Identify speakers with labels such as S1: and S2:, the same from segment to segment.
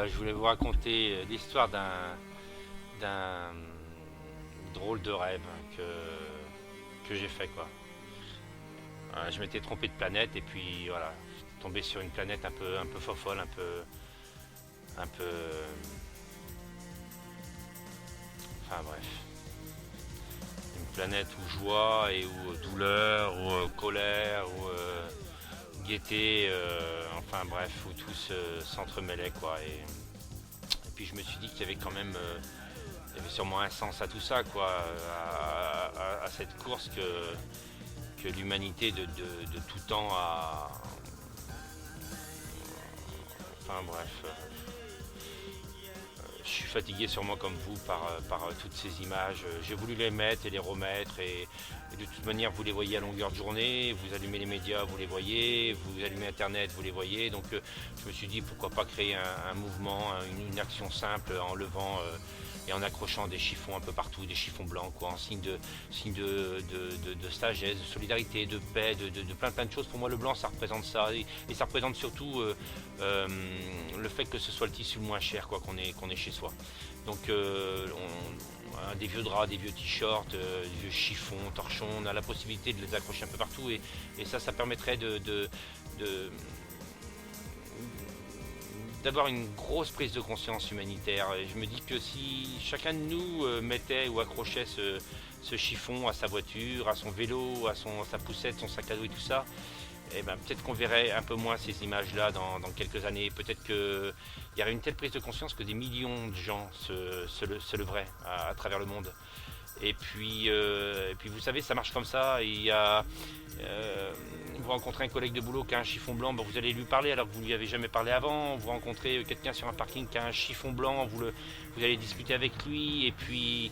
S1: je voulais vous raconter l'histoire d'un drôle de rêve que j'ai fait quoi. Je m'étais trompé de planète et puis voilà, je suis tombé sur une planète un peu fofolle, un peu, enfin bref, une planète où joie et où douleur, où colère, où gaieté, enfin bref, où tout s'entremêlait quoi. Et puis je me suis dit qu'il y avait quand même il y avait sûrement un sens à tout ça, quoi, à cette course que l'humanité de tout temps a. Enfin bref, je suis fatigué sûrement comme vous par toutes ces images. J'ai voulu les mettre et les remettre et de toute manière vous les voyez à longueur de journée, vous allumez les médias, vous les voyez, vous allumez internet, vous les voyez. Donc je me suis dit pourquoi pas créer un mouvement, une action simple en levant et en accrochant des chiffons un peu partout, des chiffons blancs, quoi, en signe de sagesse, de solidarité, de paix, de plein de choses. Pour moi, le blanc, ça représente ça, et ça représente surtout le fait que ce soit le tissu le moins cher, quoi, qu'on est chez soi. Donc, des vieux draps, des vieux t-shirts, des vieux chiffons, torchons, on a la possibilité de les accrocher un peu partout, et ça permettrait d'avoir une grosse prise de conscience humanitaire. Et je me dis que si chacun de nous mettait ou accrochait ce chiffon à sa voiture, à son vélo, à sa poussette, son sac à dos et tout ça, eh ben, peut-être qu'on verrait un peu moins ces images-là dans quelques années. Peut-être qu'il y aurait une telle prise de conscience que des millions de gens se leveraient à travers le monde. Et puis vous savez, ça marche comme ça. Il y a, vous rencontrez un collègue de boulot qui a un chiffon blanc, ben vous allez lui parler alors que vous ne lui avez jamais parlé avant. Vous rencontrez quelqu'un sur un parking qui a un chiffon blanc, vous allez discuter avec lui. Et puis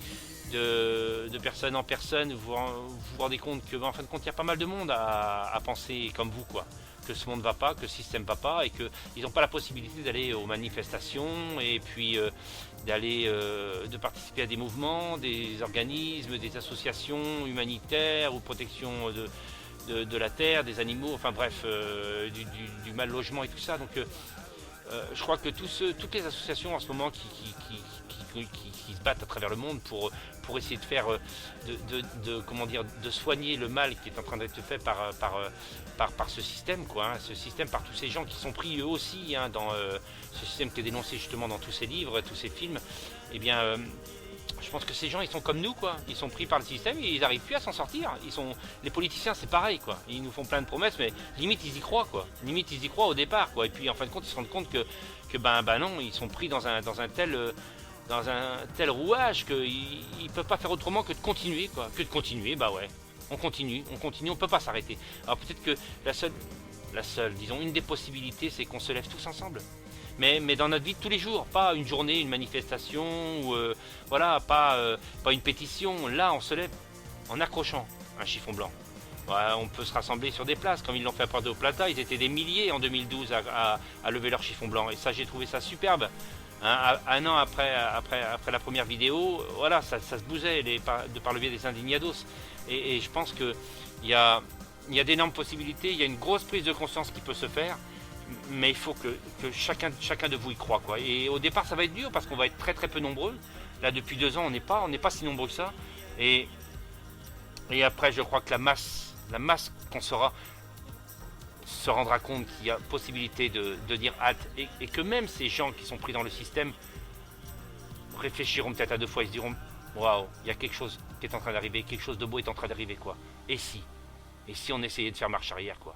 S1: de personne en personne, vous rendez compte que, en fin de compte, il y a pas mal de monde à penser comme vous, quoi. Que ce monde va pas, que le système va pas, et qu'ils n'ont pas la possibilité d'aller aux manifestations, et puis de participer à des mouvements, des organismes, des associations humanitaires ou protection de la terre, des animaux, enfin bref, du mal logement et tout ça. Donc je crois que toutes les associations en ce moment qui se battent à travers le monde pour essayer de faire comment dire, de soigner le mal qui est en train d'être fait par ce système, quoi, hein, ce système, par tous ces gens qui sont pris eux aussi, hein, dans ce système qui est dénoncé justement dans tous ces livres, tous ces films. Eh bien, je pense que ces gens, ils sont comme nous, quoi. Ils sont pris par le système et ils n'arrivent plus à s'en sortir. Les politiciens, c'est pareil, quoi. Ils nous font plein de promesses, mais limite ils y croient, quoi. Limite ils y croient au départ, quoi. Et puis en fin de compte, ils se rendent compte que non, ils sont pris dans un tel rouage qu'ils ne peuvent pas faire autrement que de continuer, quoi. Que de continuer, bah ouais. On continue, on peut pas s'arrêter. Alors peut-être que la seule, disons, une des possibilités, c'est qu'on se lève tous ensemble. Mais dans notre vie de tous les jours, pas une journée, une manifestation, ou voilà, pas une pétition. Là, on se lève en accrochant un chiffon blanc. Ouais, on peut se rassembler sur des places, comme ils l'ont fait à Puerto Plata. Ils étaient des milliers en 2012 à lever leur chiffon blanc. Et ça, j'ai trouvé ça superbe. Hein, un an après la première vidéo, voilà, ça se bousait de par le biais des indignados. Et je pense qu'il y a d'énormes possibilités, il y a une grosse prise de conscience qui peut se faire. Mais il faut que chacun de vous y croit, quoi. Et au départ, ça va être dur parce qu'on va être très très peu nombreux. Là, depuis 2 ans, on n'est pas si nombreux que ça. Et après, je crois que la masse qu'on se rendra compte qu'il y a possibilité de dire hâte, et que même ces gens qui sont pris dans le système réfléchiront peut-être à 2 fois. Ils se diront waouh, il y a quelque chose qui est en train d'arriver, quelque chose de beau est en train d'arriver, quoi. Et si on essayait de faire marche arrière, quoi.